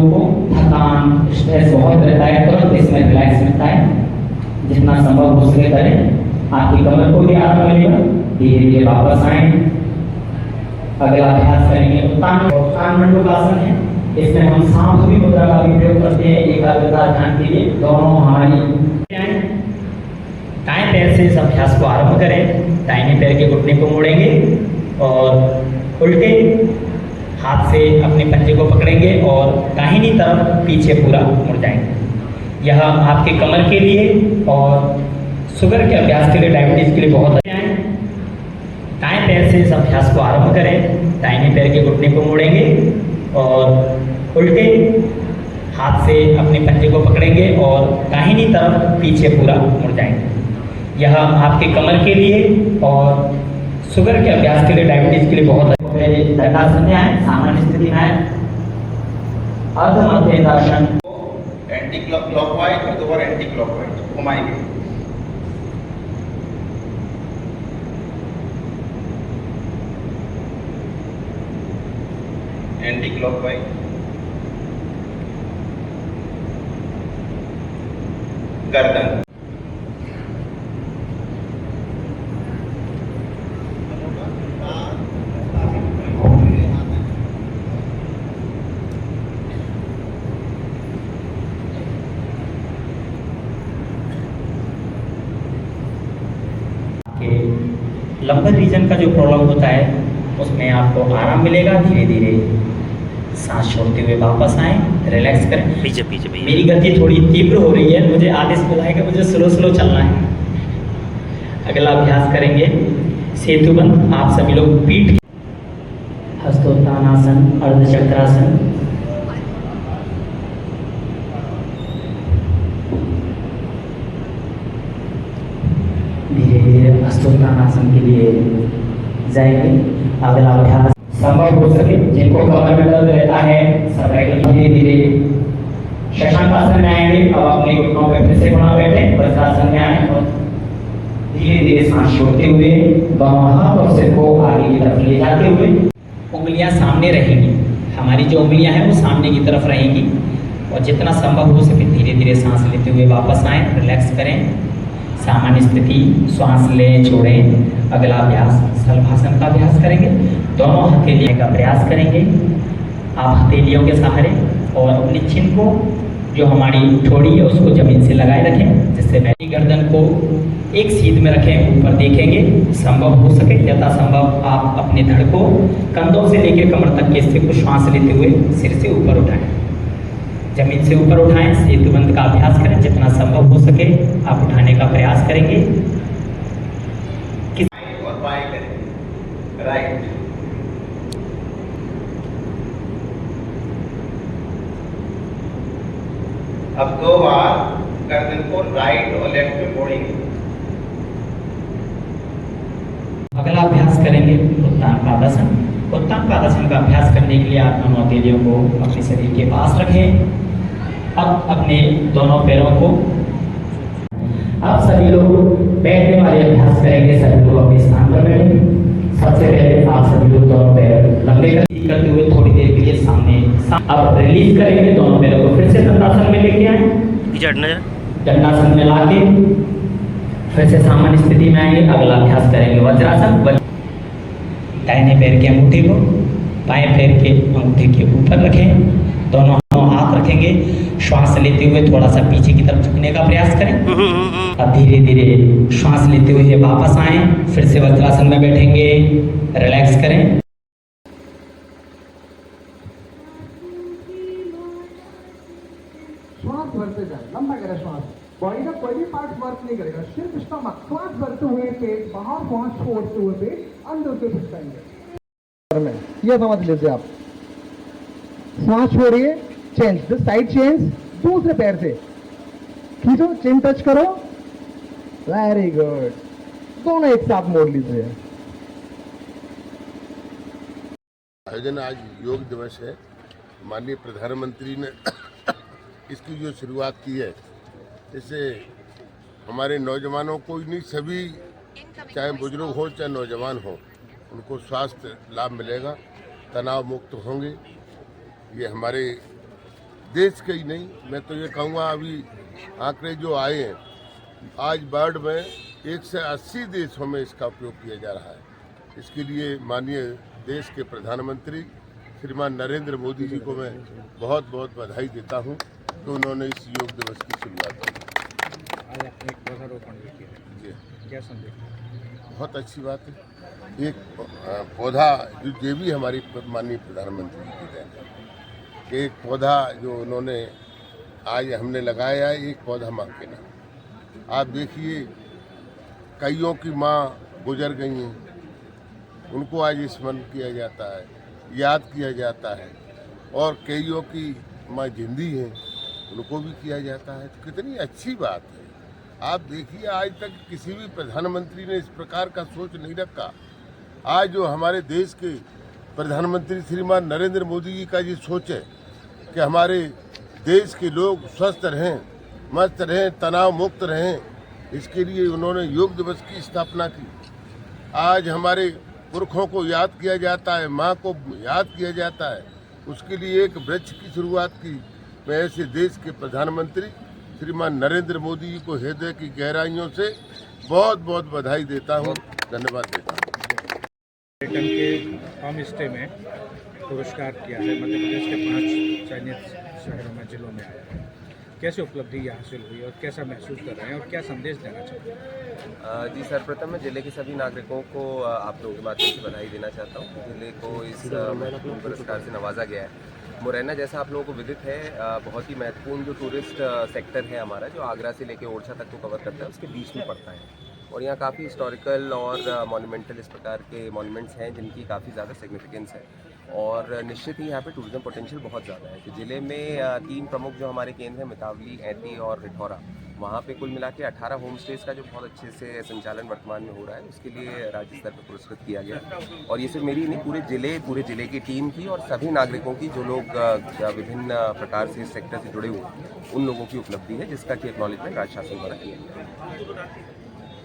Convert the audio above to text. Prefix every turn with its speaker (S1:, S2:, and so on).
S1: लोगों को थकान स्ट्रेस बहुत रहता है, तुरंत इसमें रिलैक्स मिलता है। जितना संभव हो सके करें। आपकी कमर को भी आराम मिलेगा। धीरे धीरे वापस आए। अगला अभ्यास करेंगे उत्तान मंडूकासन है। इसमें हम सांप मुद्रा का भी प्रयोग करते हैं एकाग्रता ध्यान के लिए। दोनों हमारी दाएं पैर से इस अभ्यास को आरंभ करें। दाहिने पैर के घुटने को मोड़ेंगे और उल्टे हाथ से अपने पंजे को पकड़ेंगे और दाहिनी तरफ पीछे पूरा मुड़ जाएंगे। यह आपके कमर के लिए और शुगर के अभ्यास के लिए, डायबिटीज के लिए बहुत अच्छा है। दाएं पैर से इस अभ्यास को आरंभ करें। दाहिने पैर के घुटने को मोड़ेंगे और उल्टे हाथ से अपने पंजे को पकड़ेंगे और दाहिनी तरफ पीछे पूरा मुड़ जाएंगे। यह आपके कमर के लिए और शुगर के अभ्यास के लिए, डायबिटीज के लिए बहुत दंडासन में आए, सामान्य स्थिति में आए। अर्ध मध्यांडासन
S2: एंटी क्लॉकवाइज और दोबारा एंटी क्लॉकवाइज घुमाएंगे। एंटी क्लॉकवाइज, गर्दन,
S1: लंबर रीजन का जो प्रॉब्लम होता है उसमें आपको आराम मिलेगा। धीरे धीरे सांस छोड़ते हुए वापस आए, रिलैक्स करें।
S3: पीछे पीछे
S1: मेरी गति थोड़ी तीव्र हो रही है, मुझे आदेश मिला है कि मुझे स्लो स्लो चलना है। अगला अभ्यास करेंगे सेतुबंध। आप सभी लोग पीठ, हस्तोत्तानासन, अर्धचक्रासन, धीरे धीरे हस्तोत्तानासन के लिए जाएंगे। अगला अभ्यास संभव हो सके जिनको कमर में दर्द रहता है सब धीरे धीरे शशांकासन में आएंगे। अब अपने घुटनों पे फिर से बना बैठे, वज्रासन में आए और धीरे धीरे सांस छोड़ते हुए दोनों हाथ और सिर को आगे की तरफ ले जाते हुए उंगलियां सामने रहेंगी। हमारी जो उंगलियां हैं वो सामने की तरफ रहेंगी और जितना संभव हो सके धीरे धीरे सांस लेते हुए वापस आए, रिलैक्स करें। सामान्य स्थिति, श्वास लें छोड़ें। अगला अभ्यास शलभासन का अभ्यास करेंगे। दोनों हथेलियों का प्रयास करेंगे। आप हथेलियों के सहारे और अपनी चिन को जो हमारी ठोड़ी है उसको जमीन से लगाए रखें, जिससे बैठी गर्दन को एक सीध में रखें, ऊपर देखेंगे। संभव हो सके यथासंभव आप अपने धड़ को कंधों से लेकर कमर तक के हिस्से को श्वास लेते हुए सिर से ऊपर उठाएं, जमीन से ऊपर उठाएं। सेतुबंध का अभ्यास करें, जितना संभव हो सके आप उठाने का प्रयास करेंगे।
S2: और बाएं करें, राइट। अब 2 बार गर्दन को राइट और लेफ्ट में मोड़ेंगे।
S1: अगला अभ्यास करेंगे उत्तान पादासन। उत्तान पादासन का अभ्यास करने के लिए आप दोनों हथेलियों को अपने शरीर के पास रखें। अब अपने दोनों पैरों को, आप सभी लोग बैठने वाले अभ्यास करेंगे। सभी लोग अपने स्थान पर बैठें। सबसे पहले आप सभी लोग दोनों पैर लंबे करते हुए थोड़ी देर के लिए सामने अब रिलीज करेंगे। दोनों पैरों को फिर से दंडासन में लेके आए। दंडासन में लाके फिर से सामान्य स्थिति में आएंगे। अगला अभ्यास करेंगे वज्रासन। दाहिने पैर के अंगूठे को बाएं पैर के अंगूठे के ऊपर रखें। दोनों हाथ रखेंगे। श्वास लेते हुए थोड़ा सा पीछे की तरफ झुकने का प्रयास करें। अब धीरे धीरे श्वास लेते हुए वापस आए, फिर से वज्रासन में बैठेंगे, रिलैक्स करें।
S4: श्वास भरते जाए, लंबा करें श्वास। बॉडी का कोई भी पार्ट वर्क नहीं करेगा, सिर्फ स्टमक। श्वास भरते हुए पेट बाहर, श्वास छोड़ते हुए पेट अंदर के पुष्टाएंगे। यह समझ लीजिए आप। श्वास छोड़िए, चेंज द साइड, चेंज दूसरे पैर से खींचो, चिन टच करो, वेरी गुड। दोनों एक साथ मोड़ लीजिए।
S5: आयोजन आज योग दिवस है। माननीय प्रधानमंत्री ने इसकी जो शुरुआत की है, इससे हमारे नौजवानों को नहीं, सभी चाहे बुजुर्ग हो चाहे नौजवान हो, उनको स्वास्थ्य लाभ मिलेगा, तनाव मुक्त होंगे। ये हमारे देश के ही नहीं, मैं तो ये कहूँगा अभी आंकड़े जो आए हैं आज वर्ल्ड में 180 देशों में इसका उपयोग किया जा रहा है। इसके लिए माननीय देश के प्रधानमंत्री श्रीमान नरेंद्र मोदी जी को मैं बहुत बहुत बधाई देता हूं कि उन्होंने इस योग दिवस की शुरुआत की।
S3: आज आपने एक पौधारोपण भी किया,
S5: जी,
S3: क्या संदेश?
S5: बहुत अच्छी बात है। एक पौधा जो ये भी हमारी माननीय प्रधानमंत्री जी की देन है कि एक पौधा जो उन्होंने आज हमने लगाया है, एक पौधा माँ के नाम। आप देखिए कईयों की माँ गुजर गई हैं, उनको आज स्मरण किया जाता है, याद किया जाता है, और कईयों की माँ जिंदी हैं, उनको भी किया जाता है। तो कितनी अच्छी बात है। आप देखिए आज तक किसी भी प्रधानमंत्री ने इस प्रकार का सोच नहीं रखा। आज जो हमारे देश के प्रधानमंत्री श्रीमान नरेंद्र मोदी जी का ये सोच है कि हमारे देश के लोग स्वस्थ रहें, मस्त रहें, तनाव मुक्त रहें, इसके लिए उन्होंने योग दिवस की स्थापना की। आज हमारे पुरखों को याद किया जाता है, माँ को याद किया जाता है, उसके लिए एक वृक्ष की शुरुआत की। मैं ऐसे देश के प्रधानमंत्री श्रीमान नरेंद्र मोदी जी को हृदय की गहराइयों से बहुत बहुत बधाई देता हूँ, धन्यवाद देता हूँ।
S3: पर्यटन के होम स्टे में पुरस्कार किया है, मध्य प्रदेश के 5 चयनित शहरों में, जिलों में आया है। कैसे उपलब्धि ये हासिल हुई और कैसा महसूस कर रहे हैं और क्या संदेश देना चाहते हैं?
S6: जी, सर्वप्रथम मैं जिले के सभी नागरिकों को आप लोगों के माध्यम से बधाई देना चाहता हूँ। जिले को इस महत्वपूर्ण पुरस्कार से नवाजा गया है। मुरैना, जैसा आप लोगों को विदित है, बहुत ही महत्वपूर्ण जो टूरिस्ट सेक्टर है हमारा, जो आगरा से लेकर ओरछा तक को कवर करता है, उसके बीच में पड़ता है। और यहाँ काफ़ी हिस्टोरिकल और मॉन्यूमेंटल इस प्रकार के मॉन्यूमेंट्स हैं जिनकी काफ़ी ज़्यादा सिग्निफिकेंस है, और निश्चित ही यहाँ पे टूरिज्म पोटेंशियल बहुत ज़्यादा है। तो ज़िले में 3 प्रमुख जो हमारे केंद्र हैं, मितावली, ऐती और रिठौरा, वहाँ पे कुल मिला के 18 होम स्टेज का जो बहुत अच्छे से संचालन वर्तमान में हो रहा है, उसके लिए राज्य स्तर पर पुरस्कृत किया गया। और ये सिर्फ मेरी नहीं, पूरे जिले की टीम की और सभी नागरिकों की जो लोग विभिन्न प्रकार से इस सेक्टर से जुड़े हुए हैं, उन लोगों की उपलब्धि है, जिसका कि एक्नॉलेजमेंट राज्य शासन द्वारा किया गया।